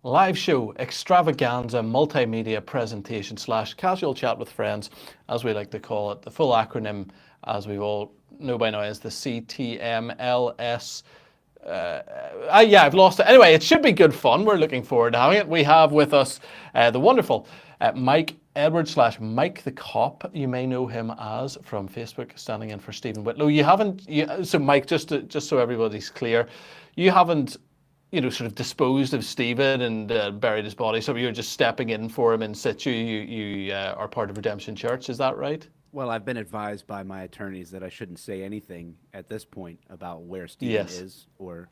Live show, extravaganza, multimedia presentation / casual chat with friends, as we like to call it. The full acronym, as we all know by now, is the CTMLS. Yeah, I've lost it. Anyway, it should be good fun. We're looking forward to having it. We have with us the wonderful Mike Edwards / Mike the Cop. You may know him as from Facebook, standing in for Stephen Whitlow. So Mike, just so everybody's clear, you haven't sort of disposed of Stephen and buried his body. So you're just stepping in for him in situ. You are part of Redemption Church. Is that right? Well, I've been advised by my attorneys that I shouldn't say anything at this point about where Stephen is or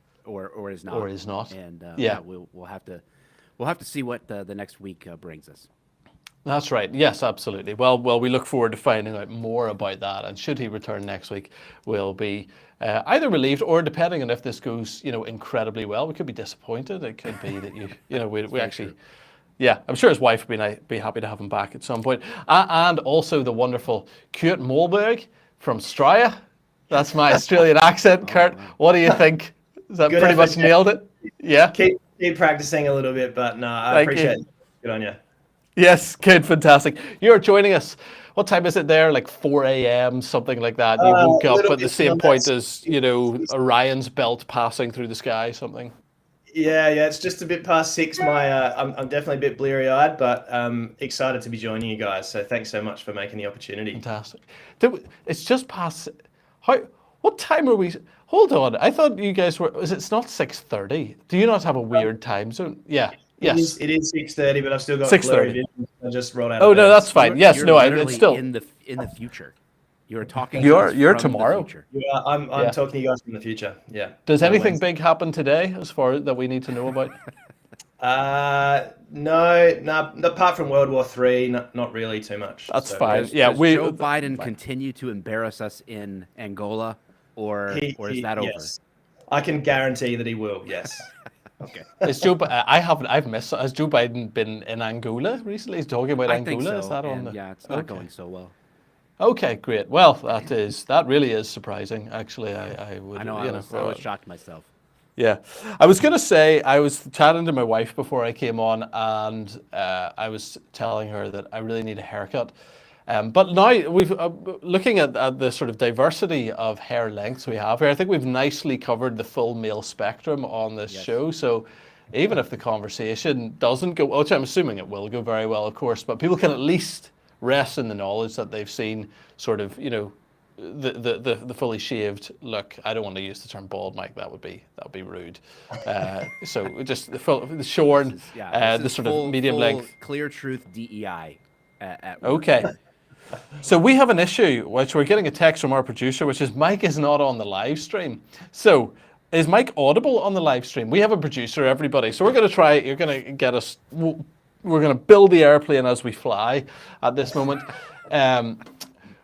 is not. Or is not. And yeah, we'll have to see what the next week brings us. That's right. Yes, absolutely. Well, we look forward to finding out more about that. And should he return next week, we'll be either relieved or, depending on if this goes, incredibly well, we could be disappointed. It could be that we actually, true. Yeah, I'm sure his wife would be happy to have him back at some point. And also the wonderful Kurt Mahlburg from Straya. That's my Australian accent, Kurt. Wow. What do you think? Is that pretty much nailed it? Yeah. Keep practicing a little bit, but no, I appreciate it. Good on you. Yes, good, fantastic. You're joining us. What time is it there? Like 4 a.m., something like that. You woke up at the same point as, Orion's belt passing through the sky, something. Yeah, it's just a bit past 6. I'm definitely a bit bleary-eyed, but excited to be joining you guys. So thanks so much for making the opportunity. Fantastic. It's just past. What time are we? Hold on. I thought you guys were. It's not 6:30. Do you not have a weird time zone? Yeah. Yes. It is 6:30, but I've still got 6:30. I just rolled out. Oh no, that's fine. Yes, you're no, it's still in the future. You're talking. You're tomorrow. Yeah, I'm talking to you guys from the future. Yeah. Does anything big happen today, as far that we need to know about? No. Apart from World War III, not really too much. That's fine. Does Joe Biden continue to embarrass us in Angola, or is that over? Yes. I can guarantee that he will. Yes. Okay. Is I've missed. Has Joe Biden been in Angola recently? He's talking about Angola. Think so. Is that on? Yeah, it's not going so well. Okay, great. Well, that really is surprising. Actually, I would. I know. I was shocked myself. Yeah, I was gonna say, I was chatting to my wife before I came on, and I was telling her that I really need a haircut. But now we've looking at the sort of diversity of hair lengths we have here. I think we've nicely covered the full male spectrum on this show. So even if the conversation doesn't go, which I'm assuming it will go very well, of course, but people can at least rest in the knowledge that they've seen sort of the fully shaved look. I don't want to use the term bald, Mike. That would be rude. So just the shorn, the sort of medium length, clear truth DEI. Okay. So we have an issue, which we're getting a text from our producer, which is Mike is not on the live stream. So is Mike audible on the live stream? We have a producer, everybody. So we're going to try, you're going to get us, we're going to build the airplane as we fly at this moment,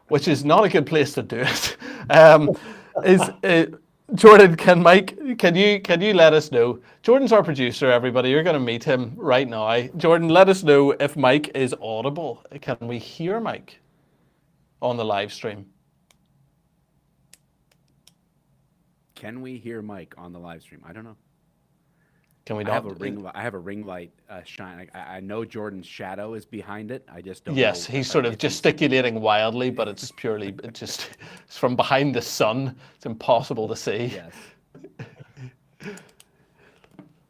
which is not a good place to do it. Jordan, can you let us know? Jordan's our producer, everybody. You're going to meet him right now. Jordan, let us know if Mike is audible. Can we hear Mike on the live stream? Can we hear Mike on the live stream? I don't know. Can we not? I have a ring light shine. I know Jordan's shadow is behind it. I just don't. Yes, he's sort of gesticulating wildly, but it's it's from behind the sun. It's impossible to see. Yes.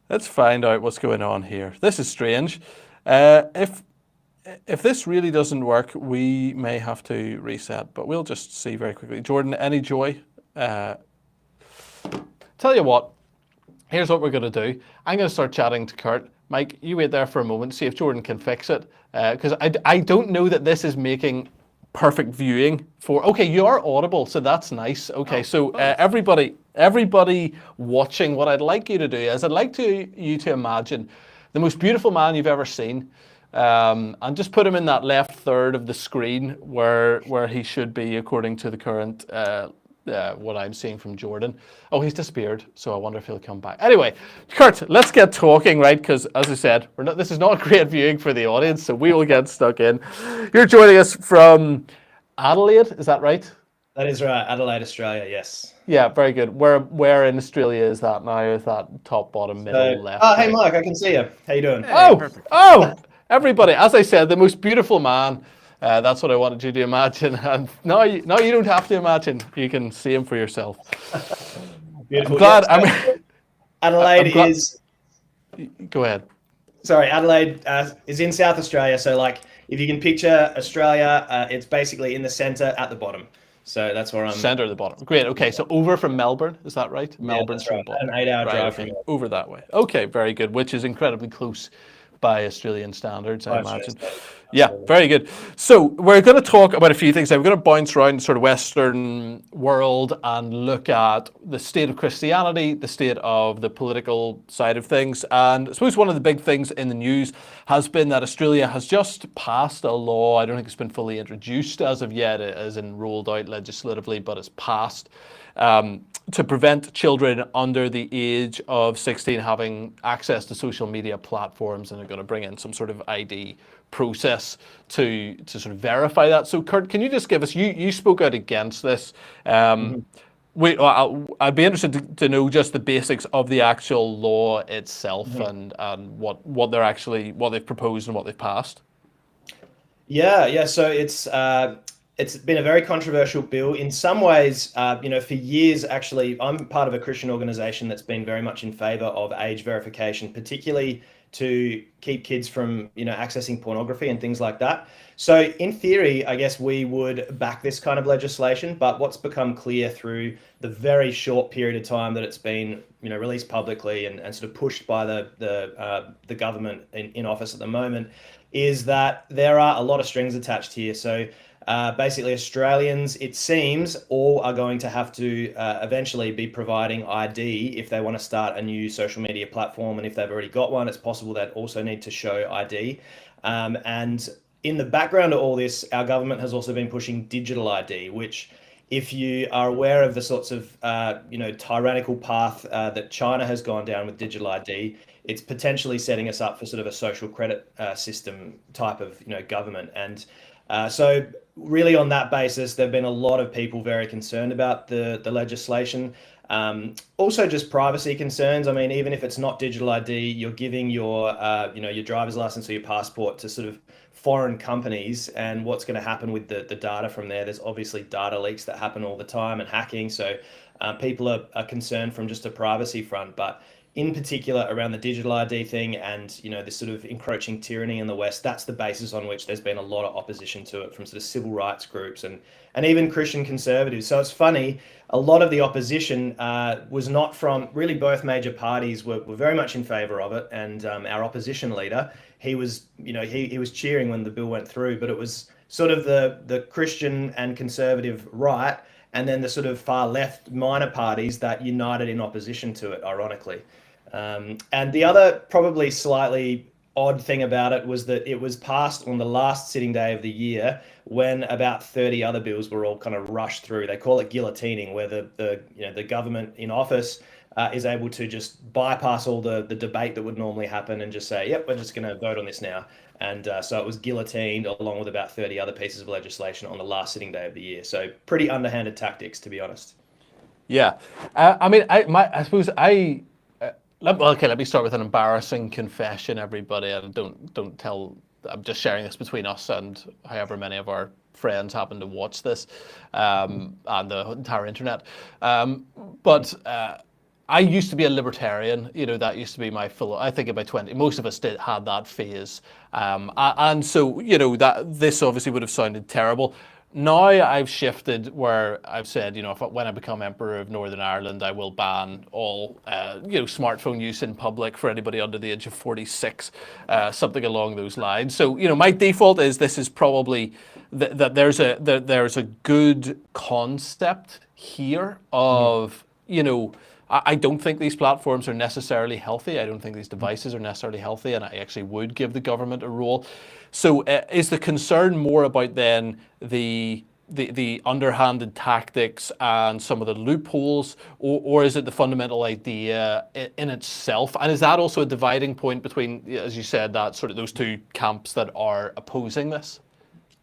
Let's find out what's going on here. This is strange. If this really doesn't work, we may have to reset, but we'll just see very quickly. Jordan, any joy? Tell you what. Here's what we're going to do. I'm going to start chatting to Kurt. Mike, you wait there for a moment, see if Jordan can fix it. Because I don't know that this is making perfect viewing for... Okay, you are audible, so that's nice. Okay, everybody watching, what I'd like you to do is I'd like you to imagine the most beautiful man you've ever seen, and just put him in that left third of the screen where he should be according to the current... what I'm seeing from Jordan. Oh, he's disappeared, so I wonder if he'll come back. Anyway, Kurt, let's get talking, right? Because, as I said, this is not great viewing for the audience, so we will get stuck in. You're joining us from Adelaide, is that right? That is right. Adelaide, Australia. Yes. Yeah, very good. Where in Australia is that now? Is that top, bottom, So, middle, left, hey, right? Mike, I can see you. How you doing? Hey, Oh, perfect. everybody! As I said, the most beautiful man. That's what I wanted you to imagine. And no, you don't have to imagine. You can see him for yourself. Beautiful. I'm glad. Yeah, so Adelaide I'm glad. is. Go ahead. Sorry, Adelaide is in South Australia. So, like, if you can picture Australia, it's basically in the center at the bottom. So that's where I'm. Center of the bottom. Great. Okay, so over from Melbourne, is that right? Yeah, Melbourne's that's from right. the bottom. An 8-hour Right. drive Okay. from here. Over that way. Okay. Very good. Which is incredibly close by Australian standards, I imagine. Yeah, very good. So we're going to talk about a few things. We're going to bounce around sort of Western world and look at the state of Christianity, the state of the political side of things. And I suppose one of the big things in the news has been that Australia has just passed a law. I don't think it's been fully introduced as of yet, as in rolled out legislatively, but it's passed to prevent children under the age of 16 having access to social media platforms, and they're going to bring in some sort of ID process to sort of verify that. So, Kurt, can you just give us, you spoke out against this. I'd be interested to know just the basics of the actual law itself and what they've proposed and what they've passed. Yeah. So it's been a very controversial bill in some ways. For years, actually, I'm part of a Christian organization that's been very much in favor of age verification, particularly to keep kids from, accessing pornography and things like that. So in theory, I guess we would back this kind of legislation, but what's become clear through the very short period of time that it's been, released publicly and sort of pushed by the government in office at the moment is that there are a lot of strings attached here. So basically, Australians, it seems, all are going to have to eventually be providing ID if they want to start a new social media platform. And if they've already got one, it's possible they'd also need to show ID. And in the background of all this, our government has also been pushing digital ID, which, if you are aware of the sorts of tyrannical path that China has gone down with digital ID, it's potentially setting us up for sort of a social credit system type of government. And so really on that basis, there've been a lot of people very concerned about the legislation. Also just privacy concerns. I mean, even if it's not digital ID, you're giving your driver's license or your passport to sort of foreign companies, and what's going to happen with the data from there. There's obviously data leaks that happen all the time and hacking. So people are concerned from just a privacy front, but in particular around the digital ID thing and this sort of encroaching tyranny in the West, that's the basis on which there's been a lot of opposition to it from sort of civil rights groups and even Christian conservatives. So it's funny, a lot of the opposition was not from really both major parties were very much in favor of it, and our opposition leader, he was he was cheering when the bill went through, but it was sort of the Christian and conservative right and then the sort of far left minor parties that united in opposition to it, ironically. And the other probably slightly odd thing about it was that it was passed on the last sitting day of the year when about 30 other bills were all kind of rushed through. They call it guillotining, where the government in office is able to just bypass all the debate that would normally happen and just say, yep, we're just going to vote on this now. And so it was guillotined along with about 30 other pieces of legislation on the last sitting day of the year. So pretty underhanded tactics, to be honest. Yeah. I suppose let me start with an embarrassing confession, everybody. And don't tell, I'm just sharing this between us and however many of our friends happen to watch this, and the entire internet. But I used to be a libertarian. That used to be my I think in my 20s, most of us had that phase. And so, that this obviously would have sounded terrible. Now I've shifted where I've said, when I become Emperor of Northern Ireland, I will ban all, smartphone use in public for anybody under the age of 46, something along those lines. So, my default is this is probably that there's a good concept here of, I don't think these platforms are necessarily healthy. I don't think these devices are necessarily healthy, and I actually would give the government a role. So is the concern more about then the underhanded tactics and some of the loopholes, or is it the fundamental idea in itself? And is that also a dividing point between, as you said, that sort of those two camps that are opposing this?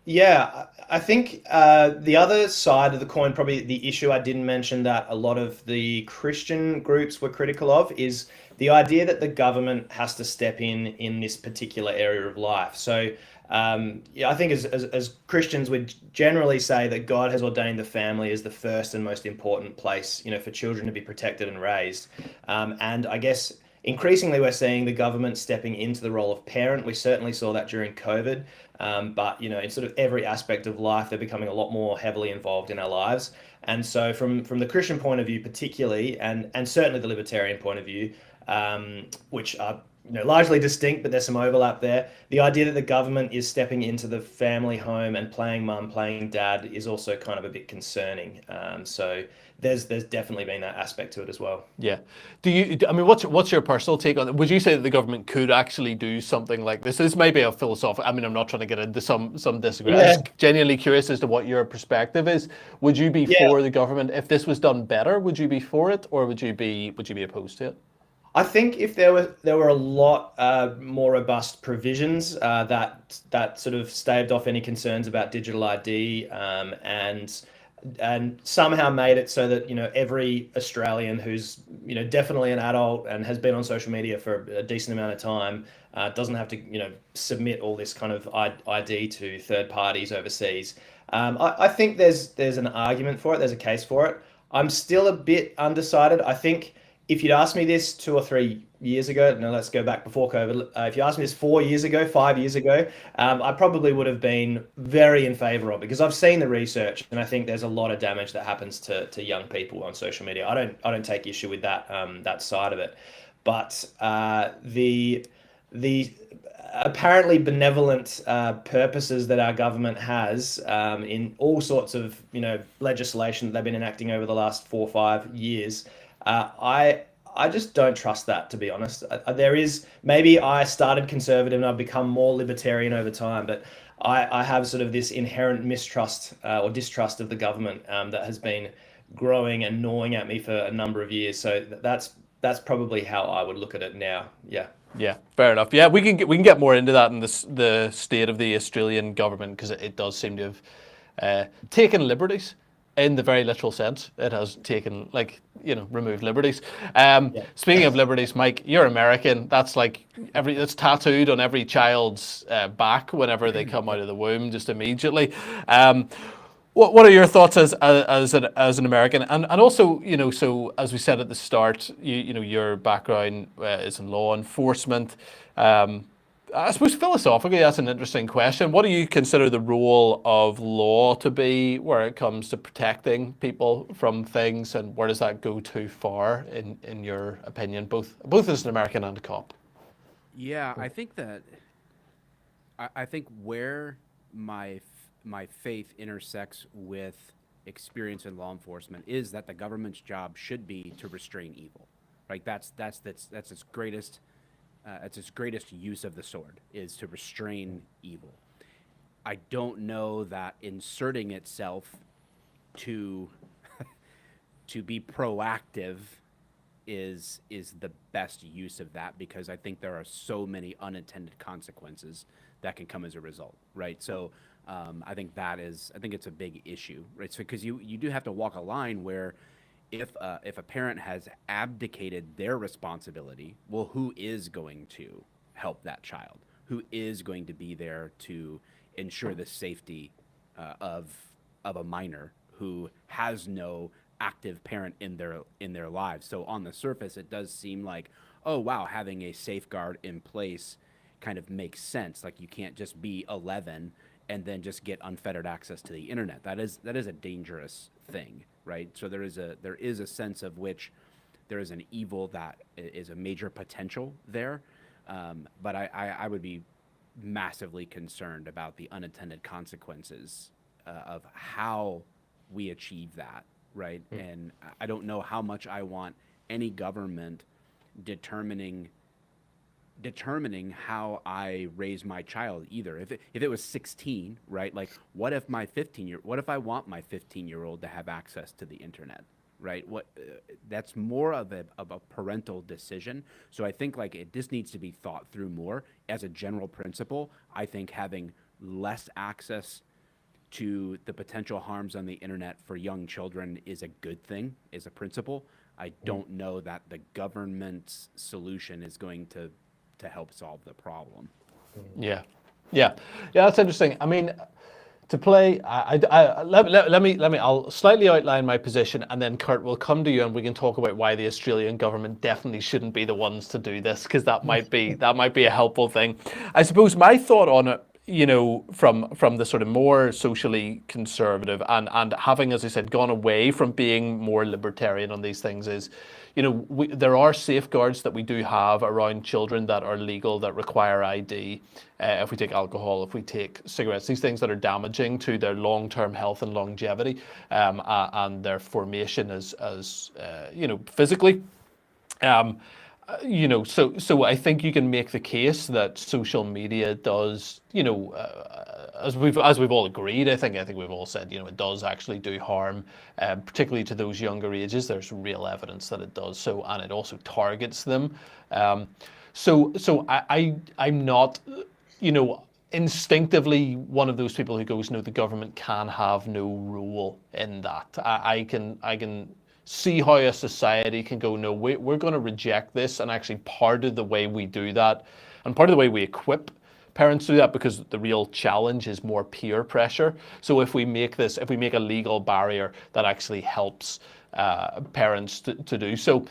Yeah, I think the other side of the coin, probably the issue I didn't mention that a lot of the Christian groups were critical of, is the idea that the government has to step in this particular area of life. So, yeah, I think as Christians, we generally say that God has ordained the family as the first and most important place, for children to be protected and raised. And I guess increasingly we're seeing the government stepping into the role of parent. We certainly saw that during COVID. But in sort of every aspect of life, they're becoming a lot more heavily involved in our lives. And so, from the Christian point of view, particularly, and certainly the libertarian point of view, which are largely distinct, but there's some overlap there. The idea that the government is stepping into the family home and playing mum, playing dad is also kind of a bit concerning. So there's definitely been that aspect to it as well. Yeah. I mean, what's your personal take on it? Would you say that the government could actually do something like this? This may be a philosophical. I mean, I'm not trying to get into some disagree. I'm Yeah, just genuinely curious as to what your perspective is. Would you be yeah. for the government if this was done better? Would you be for it, or would you be opposed to it? I think if there were a lot more robust provisions that sort of staved off any concerns about digital ID, and somehow made it so that every Australian who's definitely an adult and has been on social media for a decent amount of time doesn't have to submit all this kind of ID to third parties overseas. I think there's an argument for it. There's a case for it. I'm still a bit undecided. I think if you'd asked me this 2 or 3 years ago, no, let's go back before COVID. If you asked me this 4 years ago, 5 years ago, I probably would have been very in favor of it because I've seen the research and I think there's a lot of damage that happens to young people on social media. I don't take issue with that side of it, but the apparently benevolent purposes that our government has in all sorts of legislation that they've been enacting over the last 4 or 5 years. I just don't trust that, to be honest. There is maybe I started conservative and I've become more libertarian over time, but I have sort of this inherent mistrust or distrust of the government that has been growing and gnawing at me for a number of years. So that's probably how I would look at it now. Yeah. Yeah, fair enough. Yeah, we can get more into that in the state of the Australian government because it does seem to have taken liberties in the very literal sense. It has taken removed liberties. Yeah. Speaking of liberties, Mike, you're American. That's that's tattooed on every child's back whenever they come out of the womb, just immediately. What are your thoughts as an American, and also so as we said at the start, your background is in law enforcement. I suppose philosophically that's an interesting question. What do you consider the role of law to be where it comes to protecting people from things, and where does that go too far in your opinion, both as an American and a cop? Yeah, I think that I think where my faith intersects with experience in law enforcement is that the government's job should be to restrain evil. Right? That's its greatest use of the sword is to restrain evil. I don't know that inserting itself to to be proactive is the best use of that, because I think there are so many unintended consequences that can come as a result, right? So I think it's a big issue, right? So because you do have to walk a line where if a parent has abdicated their responsibility, well, who is going to help that child? Who is going to be there to ensure the safety of a minor who has no active parent in their lives? So on the surface, it does seem like, oh wow, having a safeguard in place kind of makes sense. Like you can't just be 11 and then just get unfettered access to the internet. That is a dangerous thing, right? So there is a sense of which there is an evil that is a major potential there, but I would be massively concerned about the unintended consequences of how we achieve that, right? And I don't know how much I want any government determining how I raise my child either. If it was 16, right? Like what if I want my 15-year-old to have access to the internet, right? That's more of a parental decision. So I think like this needs to be thought through more as a general principle. I think having less access to the potential harms on the internet for young children is a good thing, is a principle. I don't know that the government's solution is going to help solve the problem. Yeah, yeah, yeah. That's interesting. I mean, to play, let me, I'll slightly outline my position, and then Kurt will come to you, and we can talk about why the Australian government definitely shouldn't be the ones to do this, because that might be a helpful thing. I suppose my thought on it, from the sort of more socially conservative and having, as I said, gone away from being more libertarian on these things is, there are safeguards that we do have around children that are legal, that require ID. If we take alcohol, if we take cigarettes, these things that are damaging to their long-term health and longevity, and their formation as physically. So I think you can make the case that social media does, as we've all agreed, I think we've all said, it does actually do harm, particularly to those younger ages. There's real evidence that it does so, and it also targets them. So I'm not, instinctively one of those people who goes, no, the government can have no role in that. I can see how a society can go, no, we're going to reject this, and actually part of the way we do that, and part of the way we equip parents to do that, because the real challenge is more peer pressure. So if we make a legal barrier that actually helps parents to do so.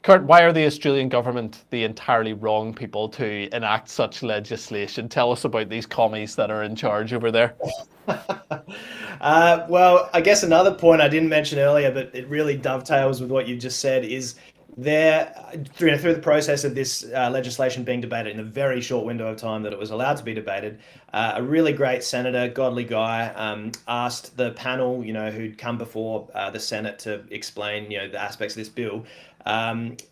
Kurt, why are the Australian government the entirely wrong people to enact such legislation? Tell us about these commies that are in charge over there. Well, I guess another point I didn't mention earlier, but it really dovetails with what you just said, is there, through the process of this legislation being debated in a very short window of time that it was allowed to be debated, a really great senator, godly guy, asked the panel, who'd come before the Senate to explain, the aspects of this bill.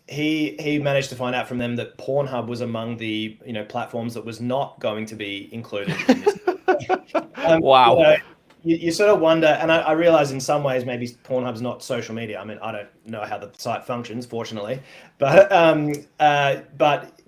He managed to find out from them that Pornhub was among the platforms that was not going to be included in this. Wow. You sort of wonder, and I realize in some ways maybe Pornhub's not social media. I mean, I don't know how the site functions, fortunately, but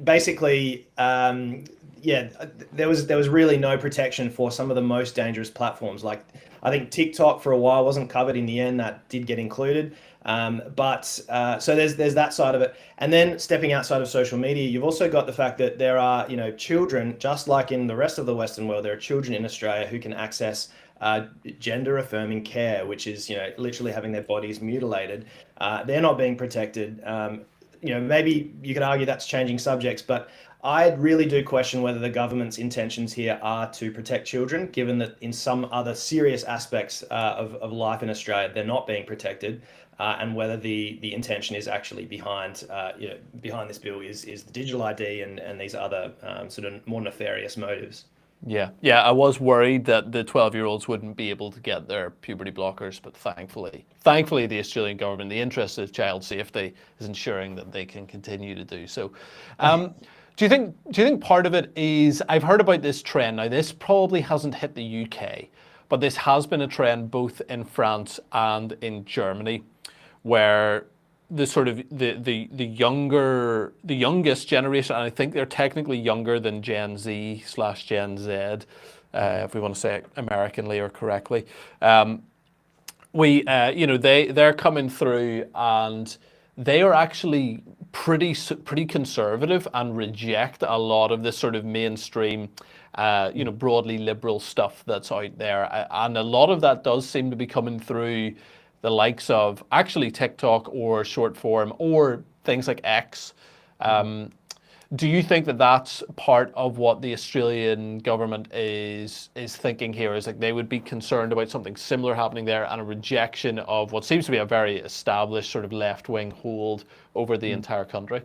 basically, there was really no protection for some of the most dangerous platforms. Like, I think TikTok for a while wasn't covered. In the end, that did get included. So there's that side of it, and then stepping outside of social media, you've also got the fact that there are children, just like in the rest of the Western world, there are children in Australia who can access gender affirming care, which is literally having their bodies mutilated. They're not being protected. Maybe you could argue that's changing subjects, but I really do question whether the government's intentions here are to protect children, given that in some other serious aspects of life in Australia, they're not being protected, and whether the intention is actually behind this bill is the digital ID and these other sort of more nefarious motives. Yeah, I was worried that the 12-year-olds wouldn't be able to get their puberty blockers, but thankfully, the Australian government, the interest of child safety, is ensuring that they can continue to do so. Do you think part of it is, I've heard about this trend, now this probably hasn't hit the UK, but this has been a trend both in France and in Germany, where the sort of the youngest generation, and I think they're technically younger than Gen Z/Gen Z, if we want to say it Americanly or correctly. They're coming through, and they are actually pretty conservative and reject a lot of this sort of mainstream, broadly liberal stuff that's out there, and a lot of that does seem to be coming through the likes of actually TikTok or short form or things like X. Do you think that that's part of what the Australian government is thinking here? Is like they would be concerned about something similar happening there, and a rejection of what seems to be a very established sort of left-wing hold over the entire country?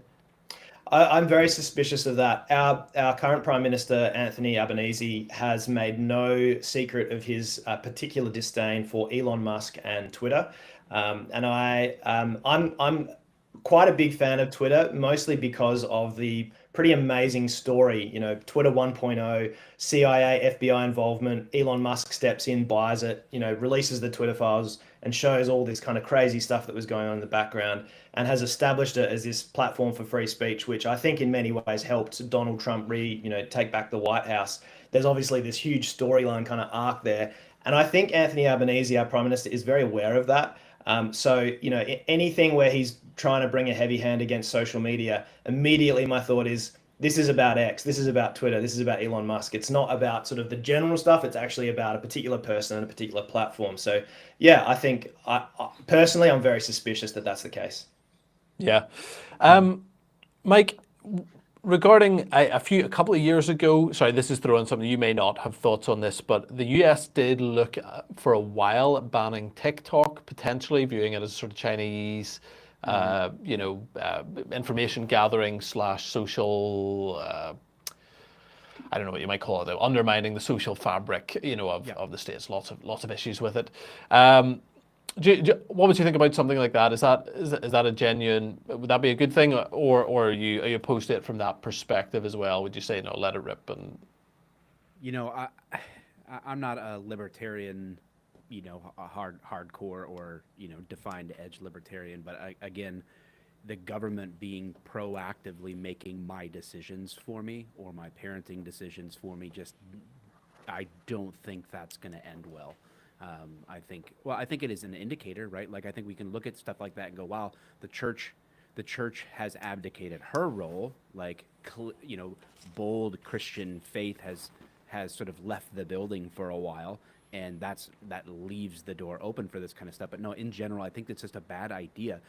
I'm very suspicious of that. Our current Prime Minister, Anthony Albanese, has made no secret of his particular disdain for Elon Musk and Twitter. And I'm quite a big fan of Twitter, mostly because of the pretty amazing story. Twitter 1.0, CIA, FBI involvement, Elon Musk steps in, buys it, releases the Twitter files and shows all this kind of crazy stuff that was going on in the background, and has established it as this platform for free speech, which I think in many ways helped Donald Trump take back the White House. There's obviously this huge storyline kind of arc there. And I think Anthony Albanese, our Prime Minister, is very aware of that. So, anything where he's trying to bring a heavy hand against social media, immediately my thought is, this is about X, this is about Twitter, this is about Elon Musk. It's not about sort of the general stuff. It's actually about a particular person and a particular platform. So, yeah, I think personally, I'm very suspicious that that's the case. Yeah. Mike, regarding a couple of years ago, sorry, this is throwing something, you may not have thoughts on this, but the US did look for a while at banning TikTok, potentially viewing it as sort of Chinese, information gathering / social, I don't know what you might call it, though, undermining the social fabric, of the states. Lots of issues with it. What would you think about something like that? Is that a genuine? Would that be a good thing, or are you opposed to it from that perspective as well? Would you say no, let it rip? And I'm not a libertarian, a hardcore or defined edge libertarian, but again, the government being proactively making my decisions for me or my parenting decisions for me, I don't think that's going to end well. I think it is an indicator, right? Like, I think we can look at stuff like that and go, wow, the church has abdicated her role. Like, bold Christian faith has sort of left the building for a while, and that leaves the door open for this kind of stuff. But no, in general, I think it's just a bad idea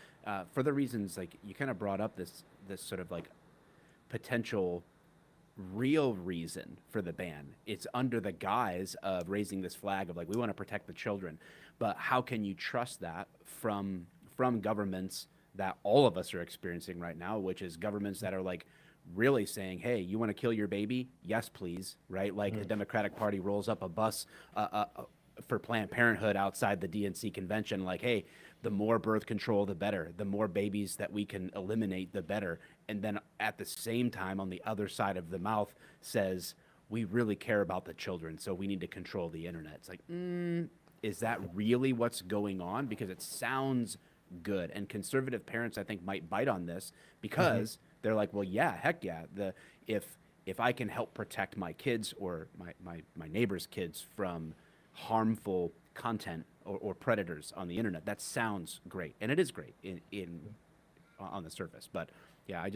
for the reasons like you kind of brought up, this sort of like potential real reason for the ban. It's under the guise of raising this flag of like, we want to protect the children, but how can you trust that from governments that all of us are experiencing right now, which is governments that are like really saying, hey, you want to kill your baby? Yes, please. Right? Like the Democratic Party rolls up a bus for Planned Parenthood outside the DNC convention, like, hey, the more birth control, the better. The more babies that we can eliminate, the better. And then at the same time, on the other side of the mouth, says, we really care about the children, so we need to control the internet. It's like, is that really what's going on? Because it sounds good. And conservative parents, I think, might bite on this because they're like, well, yeah, heck yeah. If I can help protect my kids or my neighbor's kids from harmful content or predators on the internet, that sounds great, and it is great on the surface. But yeah,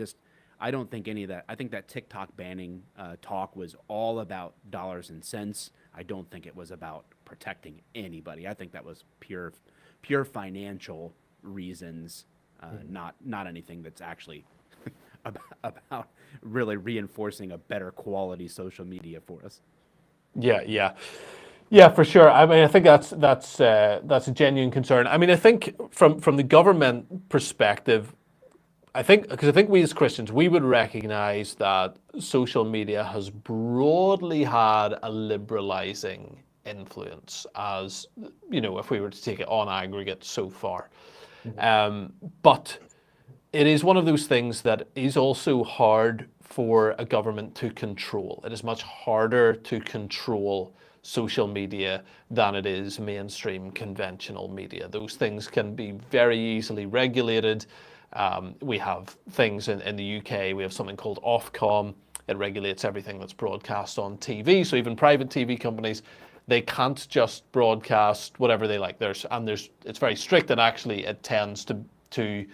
I don't think any of that. I think that TikTok banning talk was all about dollars and cents. I don't think it was about protecting anybody. I think that was pure financial reasons, not anything that's actually about really reinforcing a better quality social media for us. Yeah, for sure. I mean, I think that's a genuine concern. I mean, I think from the government perspective, I think we as Christians, we would recognize that social media has broadly had a liberalizing influence, as if we were to take it on aggregate so far. But it is one of those things that is also hard for a government to control. It is much harder to control social media than it is mainstream conventional media. Those things can be very easily regulated. We have things in the UK, we have something called Ofcom. It regulates everything that's broadcast on TV. So even private TV companies, they can't just broadcast whatever they like. It's very strict, and actually it tends to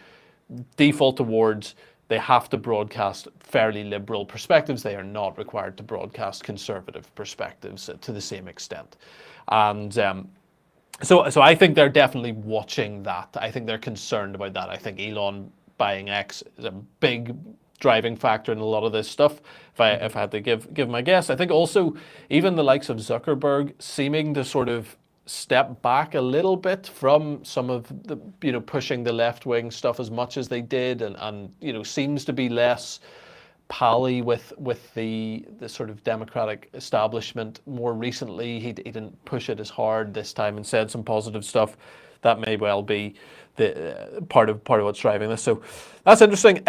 default towards they have to broadcast fairly liberal perspectives. They are not required to broadcast conservative perspectives to the same extent. And so I think they're definitely watching that. I think they're concerned about that. I think Elon buying X is a big driving factor in a lot of this stuff. If I had to give my guess, I think also even the likes of Zuckerberg seeming to sort of step back a little bit from some of the pushing the left wing stuff as much as they did, and seems to be less pally with the sort of Democratic establishment more recently. He didn't push it as hard this time and said some positive stuff. That may well be the part of what's driving this. So that's interesting.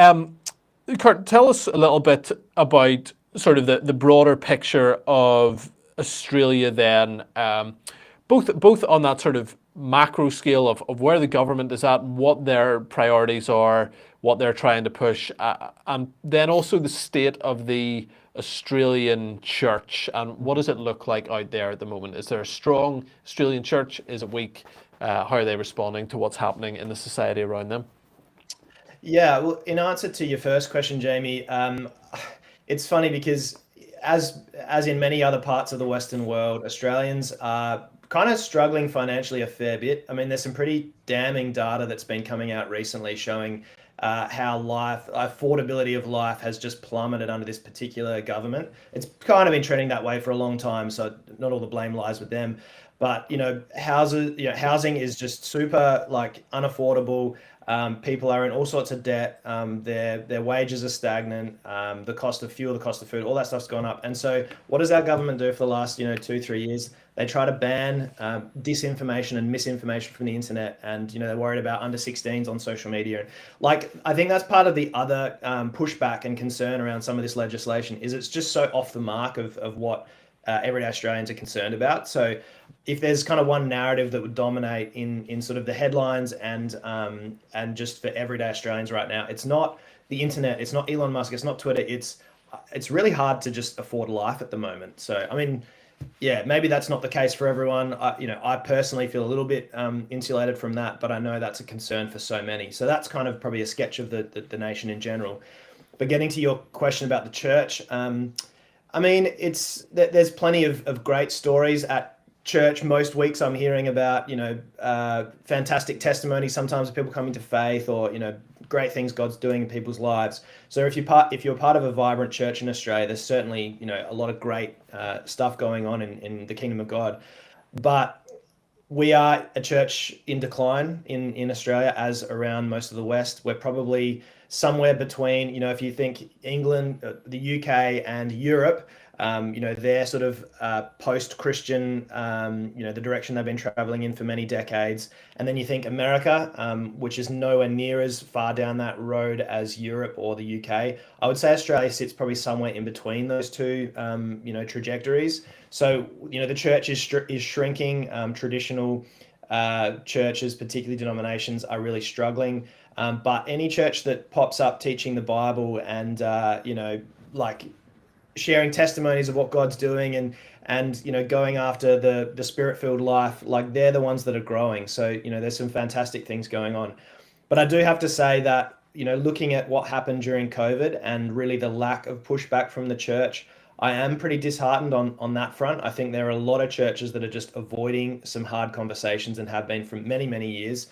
Kurt, tell us a little bit about sort of the broader picture of Australia then, both on that sort of macro scale of where the government is at, what their priorities are, what they're trying to push, and then also the state of the Australian church and what does it look like out there at the moment? Is there a strong Australian church? Is it weak? How are they responding to what's happening in the society around them? Yeah, well, in answer to your first question, Jamie, it's funny because as in many other parts of the Western world, Australians are kind of struggling financially a fair bit. I mean, there's some pretty damning data that's been coming out recently showing how affordability of life has just plummeted under this particular government. It's kind of been trending that way for a long time, so not all the blame lies with them. But housing is just super like unaffordable. People are in all sorts of debt. Their wages are stagnant. The cost of fuel, the cost of food, all that stuff's gone up. And so, what does our government do for the last 2-3 years? They try to ban disinformation and misinformation from the internet, and they're worried about under 16s on social media. Like, I think that's part of the other pushback and concern around some of this legislation is it's just so off the mark of what everyday Australians are concerned about. So if there's kind of one narrative that would dominate in sort of the headlines and just for everyday Australians right now, it's not the internet, it's not Elon Musk, it's not Twitter, it's really hard to just afford life at the moment. So I mean, yeah, maybe that's not the case for everyone. I personally feel a little bit insulated from that, but I know that's a concern for so many. So that's kind of probably a sketch of the nation in general. But getting to your question about the church, I mean, there's plenty of great stories at church. Most weeks I'm hearing about, fantastic testimonies, sometimes of people coming to faith or, great things God's doing in people's lives. So if you're part of a vibrant church in Australia, there's certainly, a lot of great stuff going on in the kingdom of God. But we are a church in decline in Australia, as around most of the West. We're probably somewhere between, if you think England, the UK and Europe, they're sort of post-Christian, the direction they've been traveling in for many decades. And then you think America, which is nowhere near as far down that road as Europe or the UK. I would say Australia sits probably somewhere in between those two, trajectories. So, the church is shrinking. Traditional churches, particularly denominations, are really struggling. But any church that pops up teaching the Bible and, like sharing testimonies of what God's doing and going after the spirit-filled life, like they're the ones that are growing. So, there's some fantastic things going on. But I do have to say that, looking at what happened during COVID and really the lack of pushback from the church, I am pretty disheartened on that front. I think there are a lot of churches that are just avoiding some hard conversations and have been for many, many years.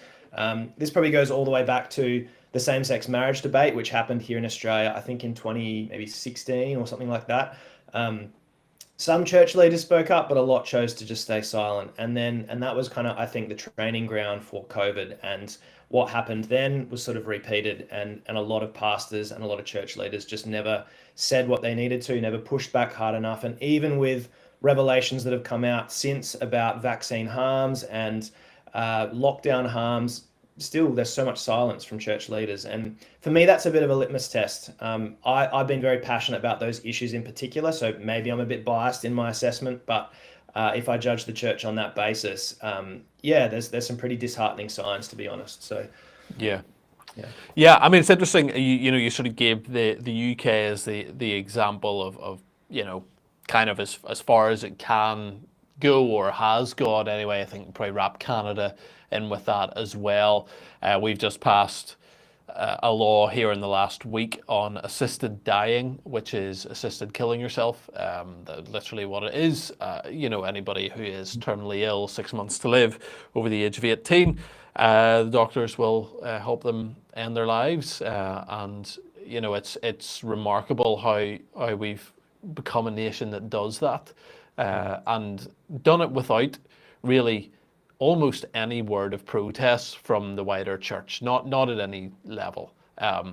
This probably goes all the way back to the same-sex marriage debate, which happened here in Australia, I think in 2016 or something like that. Some church leaders spoke up, but a lot chose to just stay silent. And that was kind of, I think, the training ground for COVID. And what happened then was sort of repeated. And a lot of pastors and a lot of church leaders just never said what they needed to, never pushed back hard enough. And even with revelations that have come out since about vaccine harms and lockdown harms, still there's so much silence from church leaders. And for me, that's a bit of a litmus test. I've been very passionate about those issues in particular, so maybe I'm a bit biased in my assessment, but if I judge the church on that basis, there's some pretty disheartening signs, to be honest. So yeah, I mean, it's interesting. You sort of gave the UK as the example of kind of as far as it can go or has gone anyway. I think probably wrap Canada in with that as well. We've just passed a law here in the last week on assisted dying, which is assisted killing yourself. Literally what it is, anybody who is terminally ill, 6 months to live, over the age of 18, the doctors will help them end their lives. And it's remarkable how we've become a nation that does that, and done it without really almost any word of protest from the wider church, not at any level. To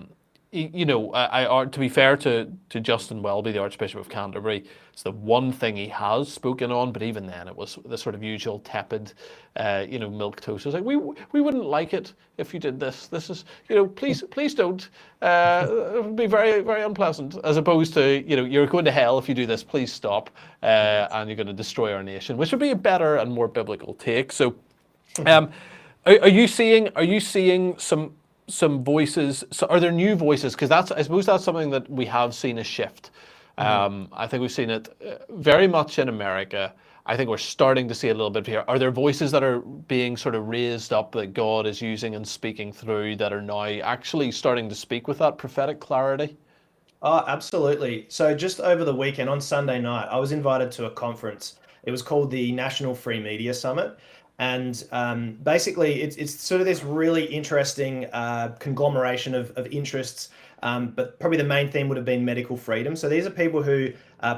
be fair to Justin Welby, the Archbishop of Canterbury, it's the one thing he has spoken on, but even then it was the sort of usual tepid, milk toast. It was like, we wouldn't like it if you did this. This is, please don't. It would be very, very unpleasant, as opposed to, you're going to hell if you do this, please stop, and you're going to destroy our nation, which would be a better and more biblical take. So, Um, are you seeing some voices? So are there new voices? Because I suppose that's something that we have seen a shift. I think we've seen it very much in America. I think we're starting to see a little bit here. Are there voices that are being sort of raised up that God is using and speaking through that are now actually starting to speak with that prophetic clarity? Oh, absolutely. So just over the weekend on Sunday night, I was invited to a conference. It was called the National Free Media Summit. And basically, it's sort of this really interesting conglomeration of interests. But probably the main theme would have been medical freedom. So these are people who,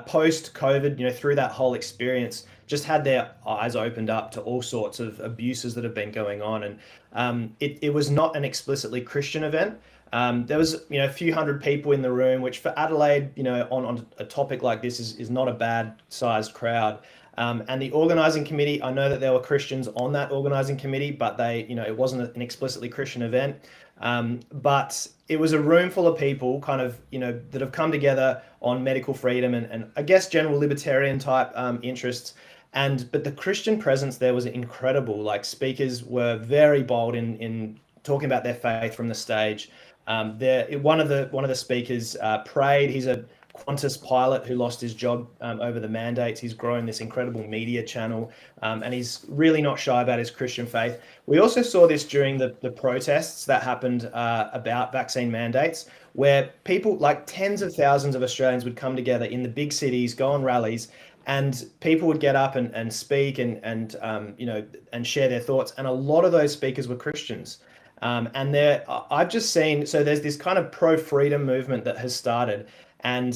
post-COVID, through that whole experience, just had their eyes opened up to all sorts of abuses that have been going on. And it was not an explicitly Christian event. There was, a few hundred people in the room, which for Adelaide, on a topic like this is not a bad sized crowd. And the organising committee, I know that there were Christians on that organising committee, but it wasn't an explicitly Christian event. But it was a room full of people kind of, that have come together on medical freedom and I guess general libertarian type interests. But the Christian presence there was incredible. Like speakers were very bold in talking about their faith from the stage. One of the speakers prayed. He's a Qantas pilot who lost his job over the mandates. He's grown this incredible media channel, and he's really not shy about his Christian faith. We also saw this during the protests that happened about vaccine mandates, where people, like tens of thousands of Australians, would come together in the big cities, go on rallies, and people would get up and speak and share their thoughts. And a lot of those speakers were Christians. I've just seen, so there's this kind of pro-freedom movement that has started, and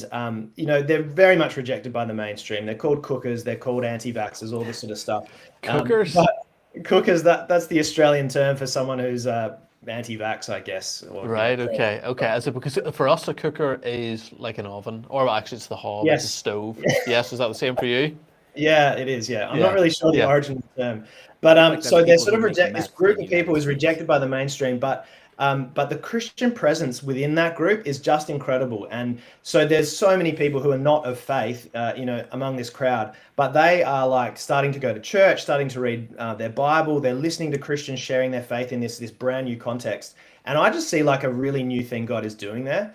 they're very much rejected by the mainstream. They're called cookers, they're called anti-vaxxers, all this sort of stuff. Cookers? But cookers, that's the Australian term for someone who's anti-vax, I guess. Right. Okay. Okay. Is it because for us a cooker is like an oven, or actually it's the hob, it's a Yes. stove? Yes. Is that the same for you? Yeah, it is. Yeah, I'm not Yeah. really sure the Yeah. origin of the term, but Like so the they're people sort who of make reject this meth group in of the people United is rejected States. by the mainstream, but the Christian presence within that group is just incredible, and so there's so many people who are not of faith, among this crowd, but they are like starting to go to church, starting to read their Bible, they're listening to Christians sharing their faith in this brand new context, and I just see like a really new thing God is doing there.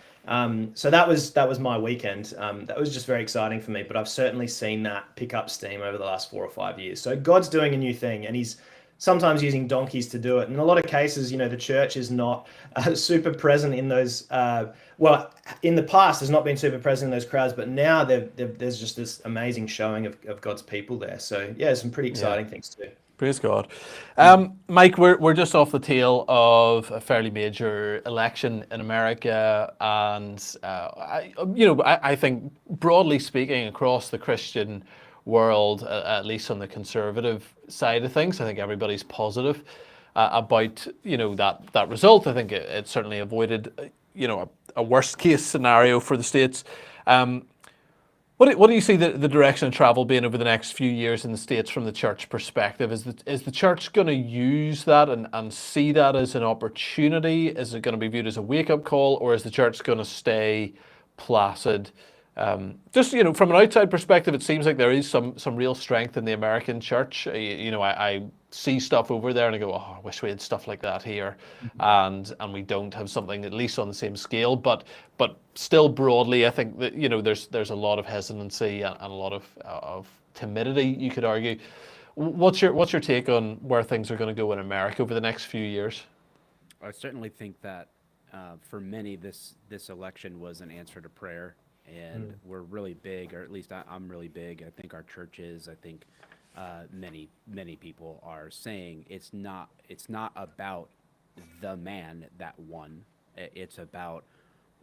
So that was my weekend. That was just very exciting for me. But I've certainly seen that pick up steam over the last 4 or 5 years. So God's doing a new thing, and He's sometimes using donkeys to do it. And in a lot of cases, the church is not super present in those. Well, in the past, has not been super present in those crowds, but now there's just this amazing showing of God's people there. So yeah, some pretty Yeah. exciting things too. Praise God. Mike, we're just off the tail of a fairly major election in America, and I think broadly speaking across the Christian world, at least on the conservative side of things, I think everybody's positive about that result. I think it certainly avoided a worst case scenario for the states. What do you see the direction of travel being over the next few years in the States from the church perspective? Is the church going to use that and see that as an opportunity? Is it going to be viewed as a wake-up call, or is the church going to stay placid? Just from an outside perspective, it seems like there is some real strength in the American church. I see stuff over there and I go, oh, I wish we had stuff like that here, and we don't have something at least on the same scale. But still, broadly, I think that there's a lot of hesitancy and a lot of timidity, you could argue. What's your take on where things are going to go in America over the next few years? I certainly think that for many, this election was an answer to prayer, and we're really big, or at least I'm really big. I think our church is. I think many people are saying it's not about the man that won. It's about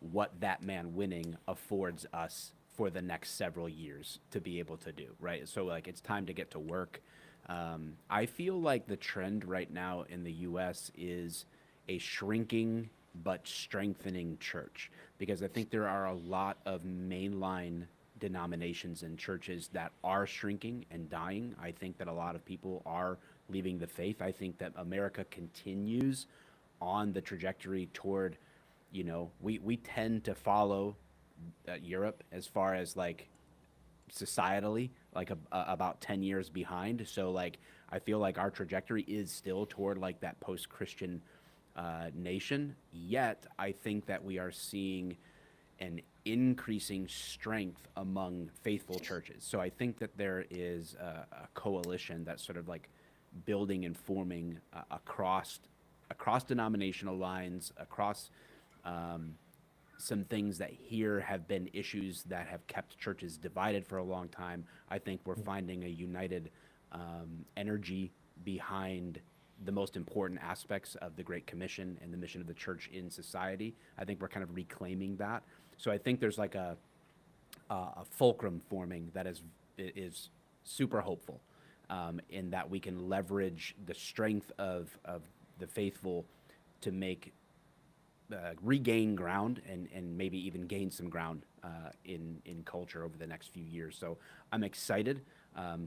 what that man winning affords us for the next several years to be able to do, right? So like it's time to get to work. I feel like the trend right now in the US is a shrinking but strengthening church, because I think there are a lot of mainline denominations and churches that are shrinking and dying. I think that a lot of people are leaving the faith. I think that America continues on the trajectory toward, we tend to follow Europe as far as like societally like about 10 years behind. So like I feel like our trajectory is still toward like that post-Christian nation. Yet I think that we are seeing an increasing strength among faithful churches. So I think that there is a coalition that's sort of like building and forming across denominational lines, across some things that here have been issues that have kept churches divided for a long time. I think we're finding a united energy behind the most important aspects of the Great Commission and the mission of the church in society. I think we're kind of reclaiming that. So I think there's like a fulcrum forming that is super hopeful, in that we can leverage the strength of the faithful to make regain ground and maybe even gain some ground in culture over the next few years. So I'm excited.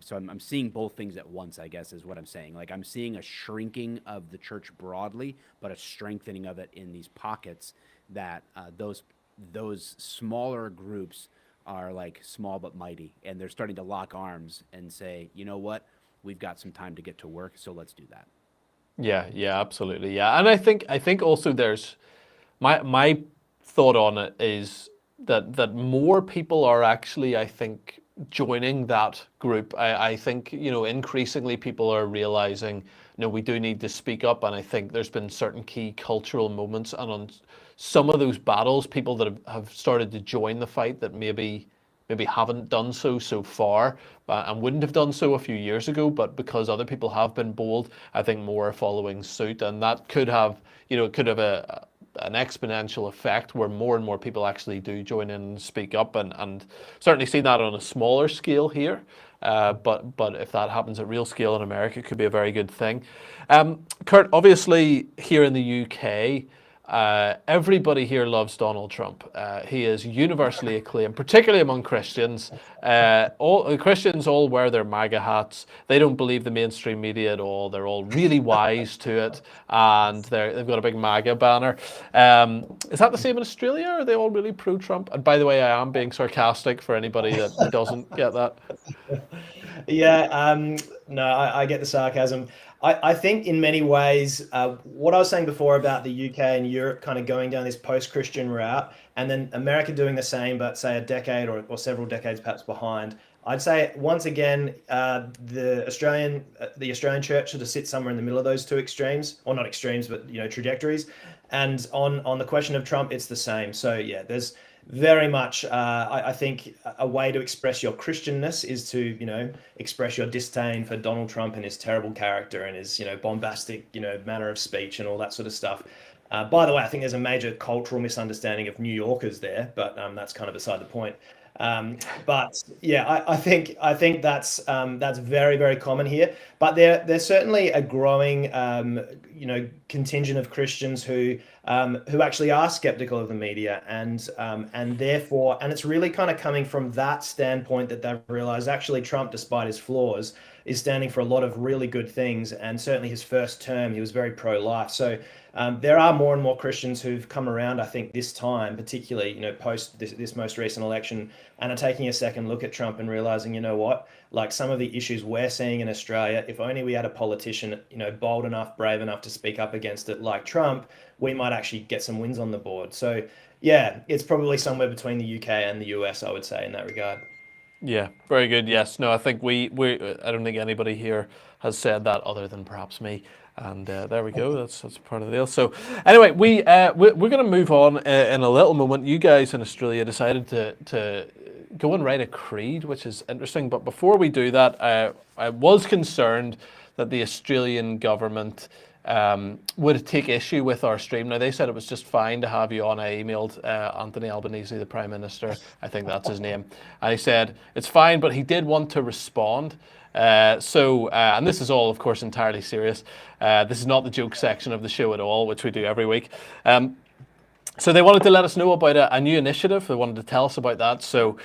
So I'm seeing both things at once, I guess, is what I'm saying. Like I'm seeing a shrinking of the church broadly, but a strengthening of it in these pockets that those smaller groups are like small but mighty, and they're starting to lock arms and say, you know what, we've got some time to get to work, so let's do that. Yeah, absolutely. Yeah. And I think also there's my thought on it is that more people are actually, I think, joining that group. I think, increasingly people are realizing, we do need to speak up. And I think there's been certain key cultural moments, and on some of those battles, people that have started to join the fight that maybe haven't done so far, and wouldn't have done so a few years ago, but because other people have been bold, I think more are following suit, and that could have, it could have an exponential effect where more and more people actually do join in and speak up, and certainly seen that on a smaller scale here. But if that happens at real scale in America, it could be a very good thing. Kurt, obviously here in the UK, everybody here loves Donald Trump. He is universally acclaimed, particularly among Christians. All Christians all wear their MAGA hats. They don't believe the mainstream media at all. They're all really wise to it, and they've got a big MAGA banner. Is that the same in Australia? Are they all really pro-Trump? And by the way, I am being sarcastic for anybody that doesn't get that. Yeah, no, I get the sarcasm. I think in many ways, what I was saying before about the UK and Europe kind of going down this post-Christian route, and then America doing the same, but say a decade or several decades perhaps behind. I'd say once again, the Australian church sort of sits somewhere in the middle of those two extremes, or not extremes, but trajectories. And on the question of Trump, it's the same. So yeah, there's very much, I think, a way to express your Christianness is to, express your disdain for Donald Trump and his terrible character and his, bombastic, manner of speech and all that sort of stuff. By the way, I think there's a major cultural misunderstanding of New Yorkers there, but that's kind of beside the point. But yeah, I think that's very, very common here. But there's certainly a growing contingent of Christians who actually are skeptical of the media, and therefore, and it's really kind of coming from that standpoint that they've realized actually Trump, despite his flaws, is standing for a lot of really good things. And certainly his first term, he was very pro-life. So there are more and more Christians who've come around, I think, this time, particularly, post this most recent election, and are taking a second look at Trump and realizing, you know what, like some of the issues we're seeing in Australia, if only we had a politician, bold enough, brave enough to speak up against it like Trump, we might actually get some wins on the board. So yeah, it's probably somewhere between the UK and the US, I would say, in that regard. Yeah, very good. Yes, no, I think we I don't think anybody here has said that other than perhaps me. And there we go. That's part of the deal. So anyway, we're going to move on in a little moment. You guys in Australia decided to go and write a creed, which is interesting. But before we do that, I was concerned that the Australian government would take issue with our stream. Now, they said it was just fine to have you on. I emailed Anthony Albanese, the Prime Minister, I think that's his name, and he said it's fine, but he did want to respond. And this is all, of course, entirely serious. This is not the joke section of the show at all, which we do every week. So they wanted to let us know about a new initiative. They wanted to tell us about that. So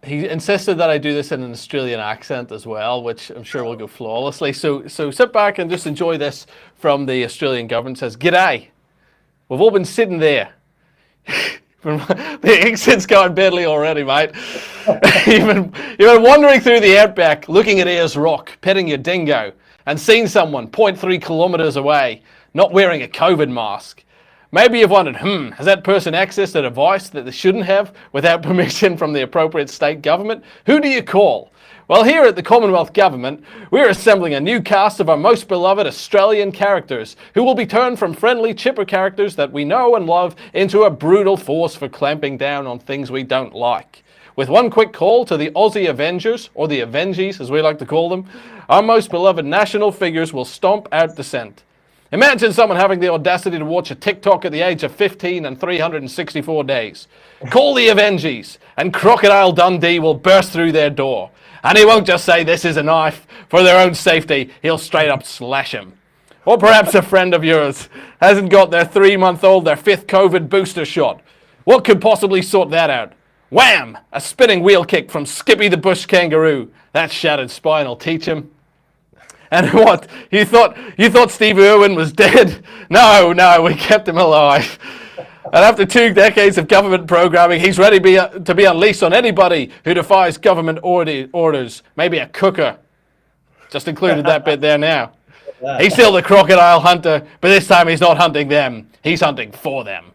he insisted that I do this in an Australian accent as well, which I'm sure will go flawlessly. So sit back and just enjoy this from the Australian government. It says, "G'day. We've all been sitting there. The exit's gone badly already, mate. You've been wandering through the outback, looking at Ayers Rock, petting your dingo, and seeing someone 0.3 kilometres away, not wearing a COVID mask. Maybe you've wondered, has that person accessed a device that they shouldn't have without permission from the appropriate state government? Who do you call? Well, here at the Commonwealth Government, we're assembling a new cast of our most beloved Australian characters, who will be turned from friendly, chipper characters that we know and love into a brutal force for clamping down on things we don't like. With one quick call to the Aussie Avengers, or the Avengies as we like to call them, our most beloved national figures will stomp out dissent. Imagine someone having the audacity to watch a TikTok at the age of 15 and 364 days. Call the Avengies, and Crocodile Dundee will burst through their door. And he won't just say this is a knife. For their own safety, he'll straight up slash him. Or perhaps a friend of yours hasn't got their 3-month-old, their 5th COVID booster shot. What could possibly sort that out? Wham! A spinning wheel kick from Skippy the Bush Kangaroo. That shattered spine will teach him. And what? You thought Steve Irwin was dead? No, we kept him alive. And after 2 decades of government programming, he's ready to be unleashed on anybody who defies government orders. Maybe a cooker. Just included that bit there now. He's still the crocodile hunter, but this time he's not hunting them. He's hunting for them.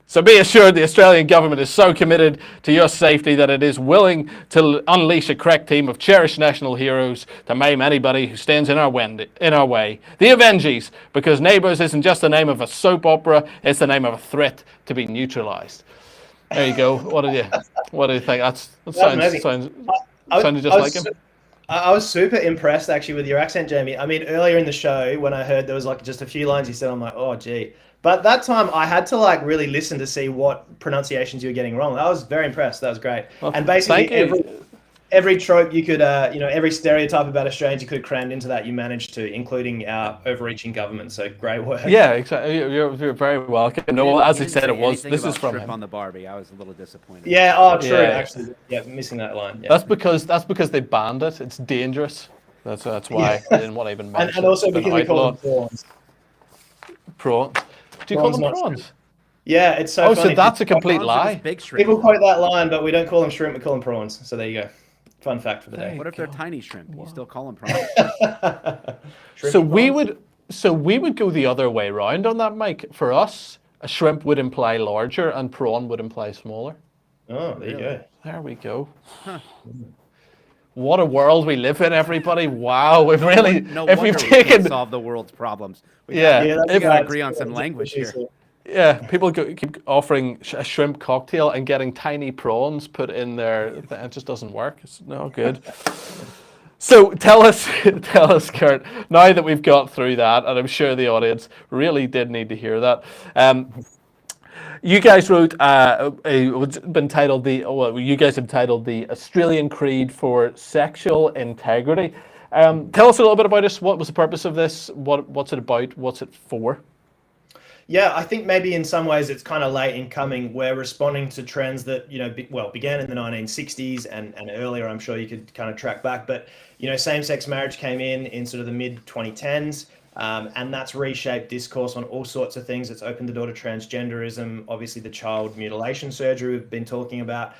So be assured the Australian government is so committed to your safety that it is willing to unleash a crack team of cherished national heroes to maim anybody who stands in our way. The Avengies, because Neighbours isn't just the name of a soap opera, it's the name of a threat to be neutralised. There you go. What do you think? That sounded just like him. I was super impressed actually with your accent, Jamie. I mean, earlier in the show when I heard there was like just a few lines you said, I'm like, oh gee. But that time I had to like really listen to see what pronunciations you were getting wrong. I was very impressed. That was great. Well, and basically every trope you could, every stereotype about Australians you could have crammed into that, you managed to, including our overreaching government. So great work. Yeah, exactly. You're very welcome. No, as I said, this is from him. On the Barbie, I was a little disappointed. Yeah. Oh, true. Yeah. Actually, missing that line. Yeah. That's because they banned it. It's dangerous. That's why I didn't want to even mention it. And also because we call them prawns. Prawns. Do you call them prawns? Yeah, it's so funny. So that's a complete lie. Big shrimp. People quote that line, but we don't call them shrimp, we call them prawns. So there you go. Fun fact for the day. What if they're tiny shrimp? You still call them prawns? So we would go the other way around on that, Mike. For us, a shrimp would imply larger and prawn would imply smaller. Oh, there you go. There we go. Huh. What a world we live in, everybody! Wow, we've really. If we've taken solve the world's problems. We gotta agree on some language here. Yeah, people keep offering a shrimp cocktail and getting tiny prawns put in there. It just doesn't work. It's no good. So tell us, Kurt. Now that we've got through that, and I'm sure the audience really did need to hear that. You guys wrote you guys have titled the Australian Creed for Sexual Integrity. Tell us a little bit about this. What was the purpose of this? What's it about? What's it for? Yeah, I think maybe in some ways it's kind of late in coming. We're responding to trends that, began in the 1960s and earlier. I'm sure you could kind of track back, but, same-sex marriage came in sort of the mid-2010s. And that's reshaped discourse on all sorts of things. It's opened the door to transgenderism, obviously the child mutilation surgery we've been talking about.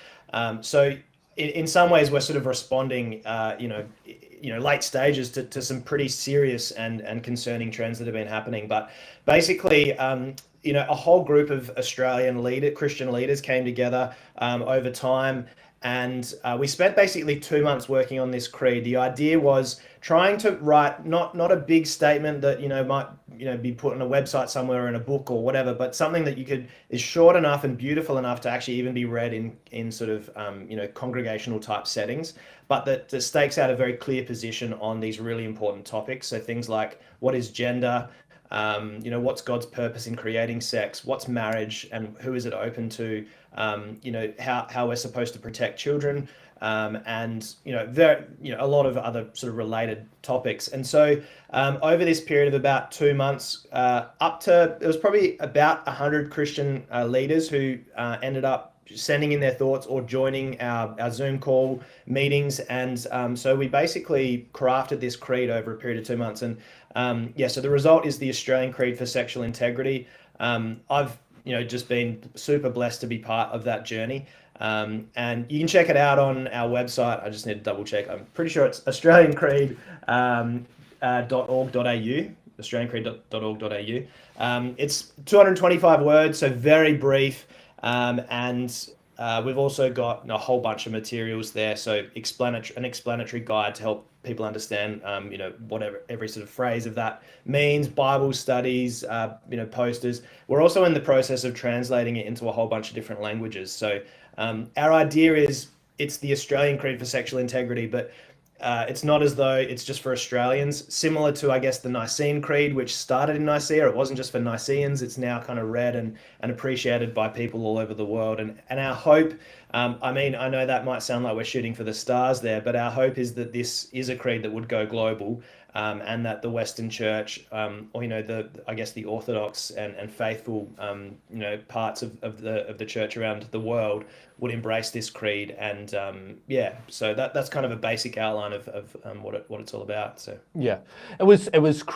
So in some ways we're sort of responding, late stages to some pretty serious and concerning trends that have been happening. But basically, a whole group of Australian Christian leaders came together over time. And we spent basically 2 months working on this creed. The idea was trying to write not a big statement that might be put on a website somewhere or in a book or whatever, but something that is short enough and beautiful enough to actually even be read in sort of congregational type settings, but that stakes out a very clear position on these really important topics. So things like what is gender, what's God's purpose in creating sex, what's marriage, and who is it open to, how we're supposed to protect children, and a lot of other sort of related topics. And so over this period of about 2 months, there was probably about 100 Christian leaders who ended up sending in their thoughts or joining our Zoom call meetings. And so we basically crafted this creed over a period of 2 months. And so the result is the Australian Creed for Sexual Integrity. I've just been super blessed to be part of that journey. And you can check it out on our website. I just need to double check. I'm pretty sure it's australiancreed.org.au. australiancreed.org.au. It's 225 words, so very brief. And we've also got a whole bunch of materials there, so an explanatory guide to help people understand, whatever every sort of phrase of that means. Bible studies, posters. We're also in the process of translating it into a whole bunch of different languages. So our idea is it's the Australian Creed for Sexual Integrity, but it's not as though it's just for Australians. Similar to, I guess, the Nicene Creed, which started in Nicaea. It wasn't just for Nicaeans. It's now kind of read and appreciated by people all over the world. And our hope, I know that might sound like we're shooting for the stars there, but our hope is that this is a creed that would go global, and that the Western Church, the Orthodox and faithful, parts of the church around the world would embrace this creed. And so that's kind of a basic outline of what it's all about. So yeah, it was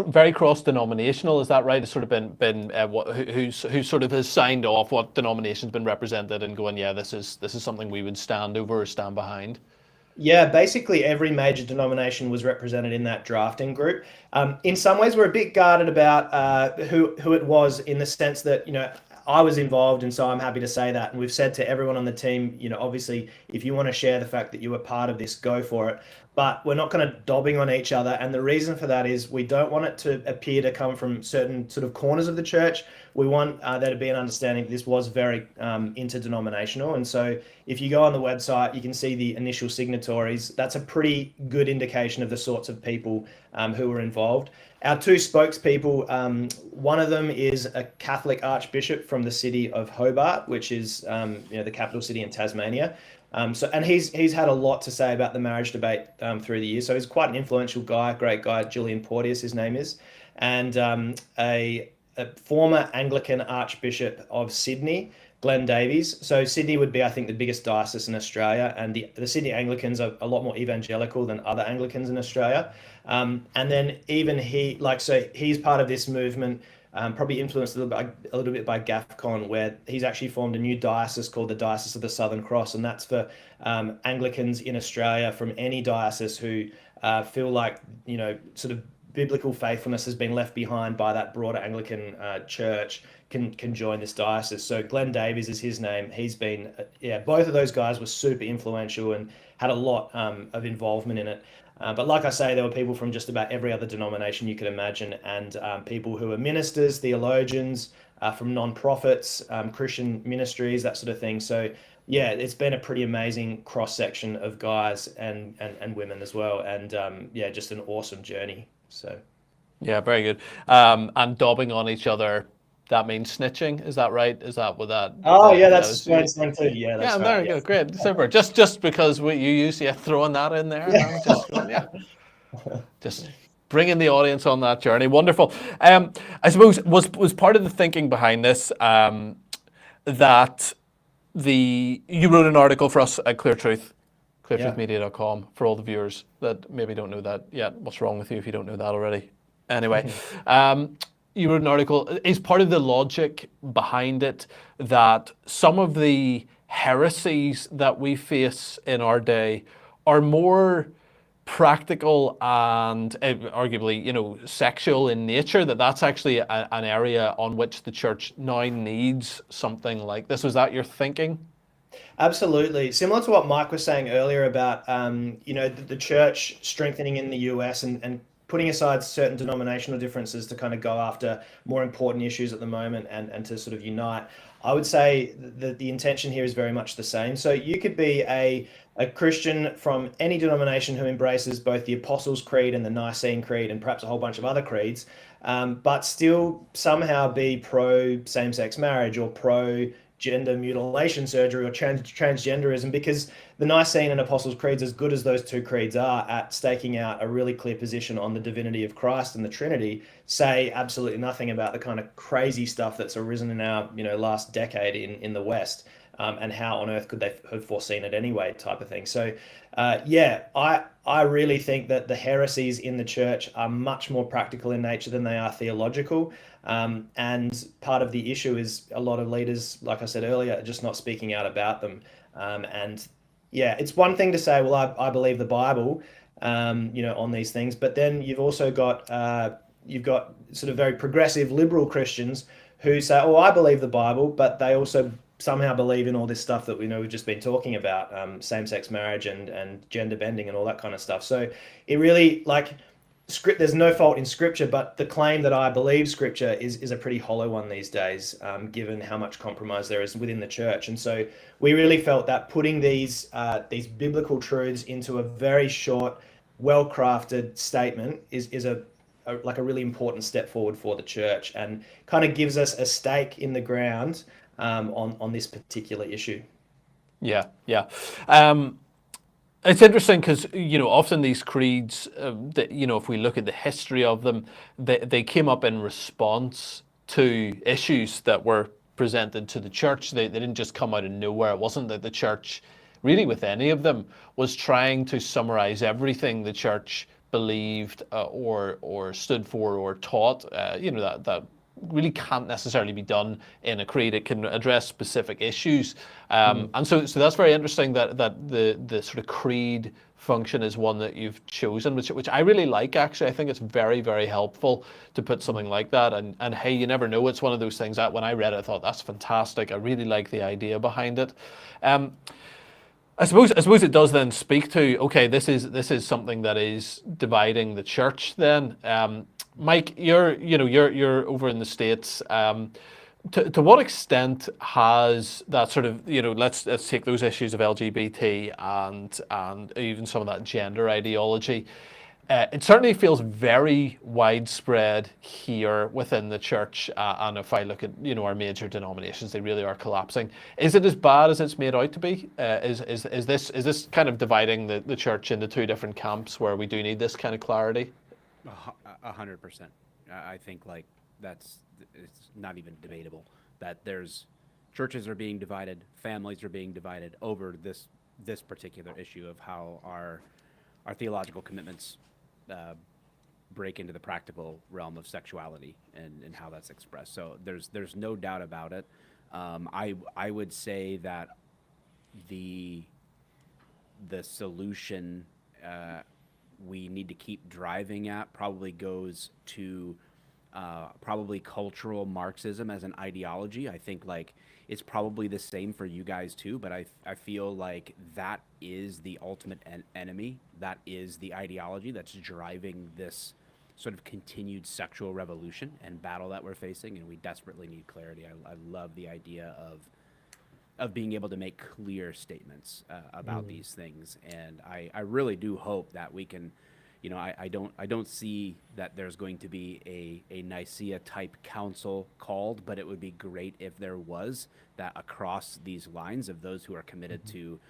very cross denominational. Is that right? It's sort of been who sort of has signed off what denomination's been represented and going, yeah, this is something we would stand over or stand behind. Yeah, basically every major denomination was represented in that drafting group. In some ways, we're a bit guarded about who it was, in the sense that, I was involved, and so I'm happy to say that. And we've said to everyone on the team, obviously, if you want to share the fact that you were part of this, go for it. But we're not kind of dobbing on each other. And the reason for that is we don't want it to appear to come from certain sort of corners of the church. We want there to be an understanding that this was very interdenominational. And so if you go on the website, you can see the initial signatories. That's a pretty good indication of the sorts of people who were involved. Our two spokespeople, one of them is a Catholic archbishop from the city of Hobart, which is the capital city in Tasmania. And he's had a lot to say about the marriage debate through the years. So he's quite an influential guy, great guy. Julian Porteous, his name is, and a former Anglican Archbishop of Sydney, Glenn Davies. So Sydney would be, I think, the biggest diocese in Australia, and the Sydney Anglicans are a lot more evangelical than other Anglicans in Australia. And then even he's part of this movement, probably influenced a little bit by GAFCON, where he's actually formed a new diocese called the Diocese of the Southern Cross, and that's for Anglicans in Australia from any diocese who feel like, sort of biblical faithfulness has been left behind by that broader Anglican church, can join this diocese. So Glenn Davies is his name. He's been, both of those guys were super influential and had a lot of involvement in it. But like I say, there were people from just about every other denomination you could imagine, and people who are ministers, theologians, from non-profits, Christian ministries, that sort of thing. So yeah, it's been a pretty amazing cross-section of guys and women as well. And just an awesome journey. So yeah, very good. And dobbing on each other, that means snitching. Is that right? Is that what that? Oh yeah, that's Australian slang too. Yeah, that's yeah, right. There you go. Great, super. Just because you used throwing that in there, and just going, just bringing the audience on that journey. Wonderful. I suppose was part of the thinking behind this that you wrote an article for us at Clear Truth, cleartruthmedia.com, for all the viewers that maybe don't know that yet. What's wrong with you if you don't know that already? Anyway, you wrote an article. Is part of the logic behind it that some of the heresies that we face in our day are more practical and arguably, sexual in nature, that's actually an area on which the church now needs something like this? Was that your thinking? Absolutely. Similar to what Mike was saying earlier about, the church strengthening in the US and putting aside certain denominational differences to kind of go after more important issues at the moment and to sort of unite. I would say that the intention here is very much the same. So you could be a Christian from any denomination who embraces both the Apostles' Creed and the Nicene Creed and perhaps a whole bunch of other creeds, but still somehow be pro same-sex marriage or pro gender mutilation surgery or transgenderism, because the Nicene and Apostles' Creeds, as good as those two creeds are at staking out a really clear position on the divinity of Christ and the Trinity, say absolutely nothing about the kind of crazy stuff that's arisen in our last decade in the West, and how on earth could they have foreseen it anyway, type of thing. So I really think that the heresies in the church are much more practical in nature than they are theological. And part of the issue is a lot of leaders, like I said earlier, are just not speaking out about them. And yeah, it's one thing to say, well, I believe the Bible, on these things, but then you've got sort of very progressive liberal Christians who say, oh, I believe the Bible, but they also somehow believe in all this stuff that we've just been talking about, same-sex marriage and gender bending and all that kind of stuff. So it really, like, there's no fault in scripture, but the claim that I believe scripture is a pretty hollow one these days, given how much compromise there is within the church. And so we really felt that putting these biblical truths into a very short, well-crafted statement is a really important step forward for the church, and kind of gives us a stake in the ground on this particular issue. Yeah, yeah. It's interesting because, often these creeds, if we look at the history of them, they came up in response to issues that were presented to the church. They didn't just come out of nowhere. It wasn't that the church, really with any of them, was trying to summarize everything the church believed or stood for or taught. That really can't necessarily be done in a creed. It can address specific issues, and so that's very interesting that the sort of creed function is one that you've chosen, which I really like. Actually, I think it's very, very helpful to put something like that. And hey, you never know. It's one of those things that when I read it, I thought that's fantastic. I really like the idea behind it. I suppose it does then speak to, okay, this is something that is dividing the church then. Mike, you're over in the States. To what extent has that sort of, let's take those issues of LGBT and even some of that gender ideology. It certainly feels very widespread here within the church, and if I look at our major denominations, they really are collapsing. Is it as bad as it's made out to be? Is this kind of dividing the church into two different camps where we do need this kind of clarity? 100%. I think it's not even debatable that there's churches are being divided, families are being divided over this particular issue of how our theological commitments break into the practical realm of sexuality and how that's expressed. So there's no doubt about it. I would say that the solution we need to keep driving at probably goes to probably cultural Marxism as an ideology. I think it's probably the same for you guys too, but I feel like that is the ultimate enemy. That is the ideology that's driving this sort of continued sexual revolution and battle that we're facing, and we desperately need clarity. I love the idea of being able to make clear statements about these things, and I really do hope that we can. I don't see that there's going to be a Nicaea type council called, but it would be great if there was that across these lines of those who are committed to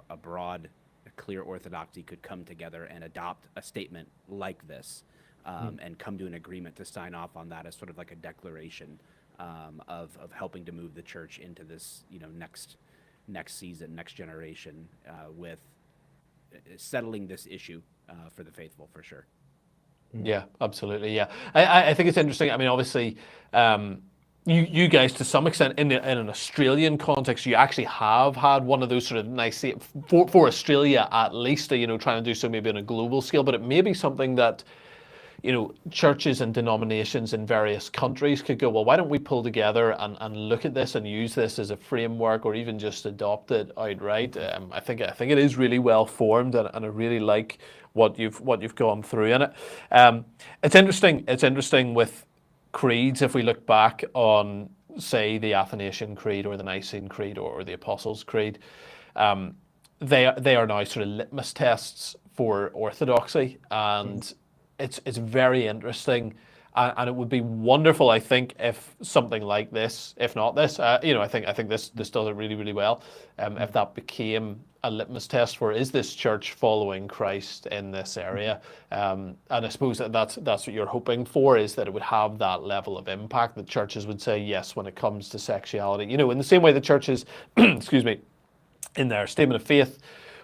a broad, clear orthodoxy could come together and adopt a statement like this, and come to an agreement to sign off on that as sort of like a declaration of helping to move the church into this next season, next generation, with settling this issue for the faithful, for sure. Yeah, absolutely. Yeah, I think it's interesting. I mean, obviously, you guys to some extent in an Australian context, you actually have had one of those sort of nice for Australia at least. Trying to do so maybe on a global scale, but it may be something that churches and denominations in various countries could go, well, why don't we pull together and look at this and use this as a framework, or even just adopt it outright? I think it is really well formed, and I really like what you've gone through in it. It's interesting. It's interesting with creeds. If we look back on, say, the Athanasian Creed or the Nicene Creed or the Apostles' Creed, they are now sort of litmus tests for orthodoxy, and it's very interesting, and it would be wonderful, I think, if something like this, if not this, I think this does it really, really well. If that became a litmus test for, is this church following Christ in this area? And I suppose that's what you're hoping for, is that it would have that level of impact, that churches would say yes when it comes to sexuality. In the same way that churches, excuse me, in their statement of faith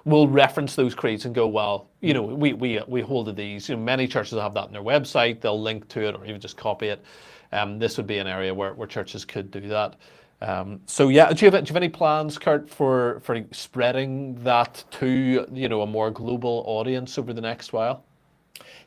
will reference those creeds and go, well, you know, we hold to these. You know, many churches have that on their website. They'll link to it or even just copy it. This would be an area where churches could do that. So yeah, do you have any plans, Kurt, for spreading that to, you know, a more global audience over the next while?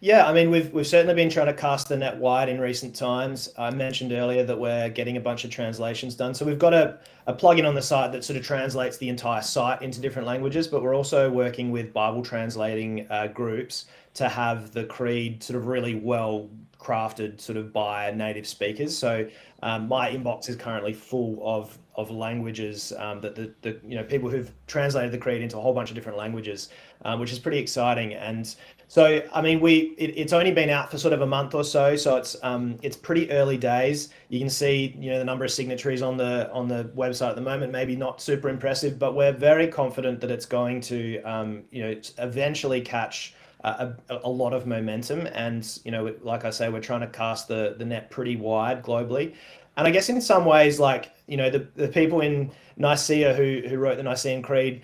Yeah, I mean, we've certainly been trying to cast the net wide in recent times. I mentioned earlier that we're getting a bunch of translations done. So we've got a plugin on the site that sort of translates the entire site into different languages, but we're also working with Bible translating groups to have the creed sort of really well crafted sort of by native speakers. So my inbox is currently full of languages that the you know, people who've translated the creed into a whole bunch of different languages, which is pretty exciting. And so, I mean, it's only been out for sort of a month or so, so it's pretty early days. You can see, you know, the number of signatories on the website at the moment, maybe not super impressive, but we're very confident that it's going to, you know, eventually catch a lot of momentum. And, you know, like I say, we're trying to cast the net pretty wide globally. And I guess in some ways, like, you know, the people in Nicaea who wrote the Nicene Creed,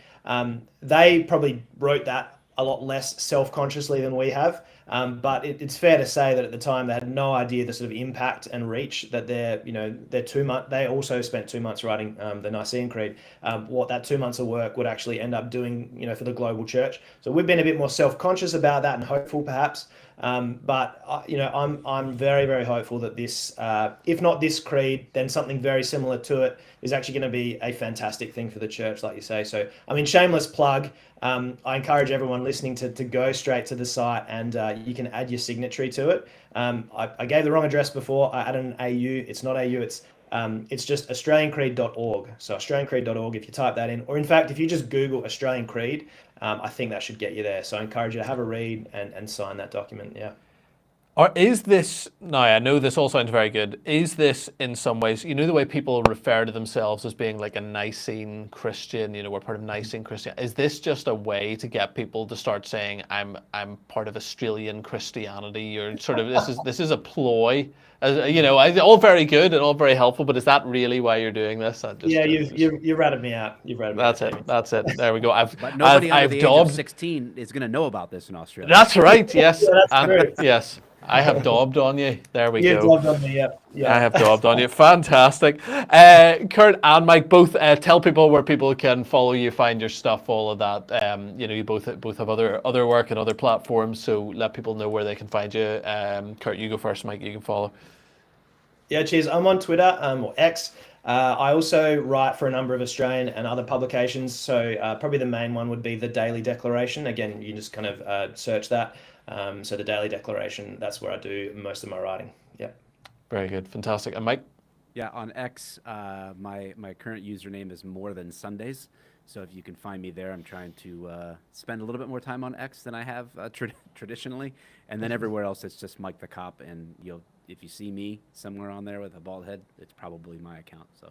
they probably wrote that a lot less self-consciously than we have. But it's fair to say that at the time they had no idea the sort of impact and reach that they also spent 2 months writing the Nicene Creed, what that 2 months of work would actually end up doing, you know, for the global church. So we've been a bit more self-conscious about that and hopeful perhaps. But you know, I'm very, very hopeful that this, if not this creed, then something very similar to it is actually going to be a fantastic thing for the church, like you say. So, I mean, shameless plug. I encourage everyone listening to go straight to the site and you can add your signatory to it. I gave the wrong address before. I added an AU. It's not AU. It's just australiancreed.org. So australiancreed.org, if you type that in, or in fact, if you just Google Australian Creed, I think that should get you there. So I encourage you to have a read and sign that document. Yeah. Or is this, now I know this all sounds very good, is this in some ways, you know, the way people refer to themselves as being like a Nicene Christian, you know, we're part of Nicene Christian, is this just a way to get people to start saying, I'm part of Australian Christianity, or sort of, this is a ploy? You know, all very good and all very helpful, but is that really why you're doing this? You ratted me out. You've ratted me out. That's it. There we go. But nobody under the age of 16 is going to know about this in Australia. That's right. Yes. Yeah, that's true. Yes. I have daubed on you. There we go. You've daubed on me, yeah. I have daubed on you. Fantastic. Kurt and Mike, both tell people where people can follow you, find your stuff, all of that. You know, you both have other work and other platforms, so let people know where they can find you. Kurt, you go first. Mike, you can follow. Yeah, cheers. I'm on Twitter or X. I also write for a number of Australian and other publications. So probably the main one would be the Daily Declaration. Again, you just kind of search that. So the Daily Declaration, that's where I do most of my writing. Yeah. Very good. Fantastic. And Mike? Yeah, on X, my current username is More Than Sundays. So if you can find me there, I'm trying to spend a little bit more time on X than I have traditionally. And then everywhere else, it's just Mike the Cop. And if you see me somewhere on there with a bald head, it's probably my account. So.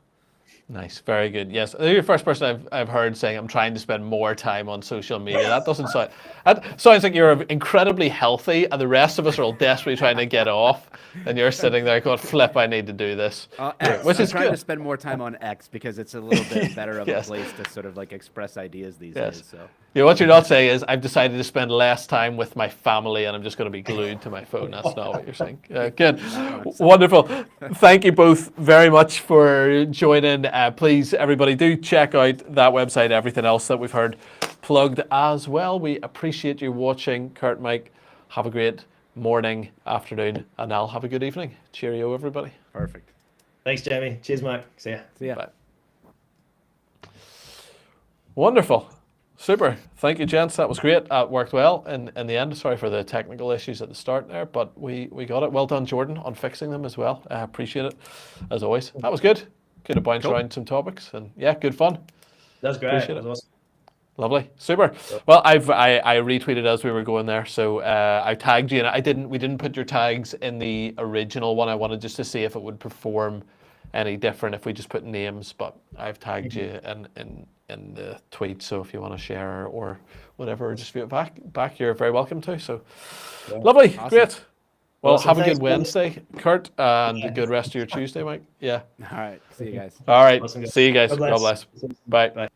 Nice, very good. Yes, you're the first person I've heard saying I'm trying to spend more time on social media. That doesn't sound. That sounds like you're incredibly healthy, and the rest of us are all desperately trying to get off. And you're sitting there going, "Flip, I need to do this." Which is trying to spend more time on X because it's a little bit better of a place to sort of like express ideas these days. So. Yeah, what you're not saying is I've decided to spend less time with my family and I'm just going to be glued to my phone. That's not what you're saying. Good. Wonderful. Thank you both very much for joining. Please, everybody, do check out that website, everything else that we've heard plugged as well. We appreciate you watching. Kurt, Mike, have a great morning, afternoon, and I'll have a good evening. Cheerio, everybody. Perfect. Thanks, Jamie. Cheers, Mike. See ya. See ya. Bye. Wonderful. Super. Thank you, gents. That was great. Worked well in the end. Sorry for the technical issues at the start there, but we got it. Well done, Jordan, on fixing them as well. I appreciate it, as always. That was good. Could have bounced around some topics, and yeah, good fun. That was great. Appreciate that was awesome. Lovely. Super. Well, I retweeted as we were going there, so I tagged you, and we didn't put your tags in the original one. I wanted just to see if it would perform any different if we just put names, but I've tagged you in the tweet, so if you want to share or whatever, or just view it back, you're very welcome to. So lovely. Awesome. Great. Well, have a good Wednesday, Kurt, and a good rest of your Tuesday, Mike. Yeah. All right. See you guys. All right. Awesome. See you guys. God bless. Bye.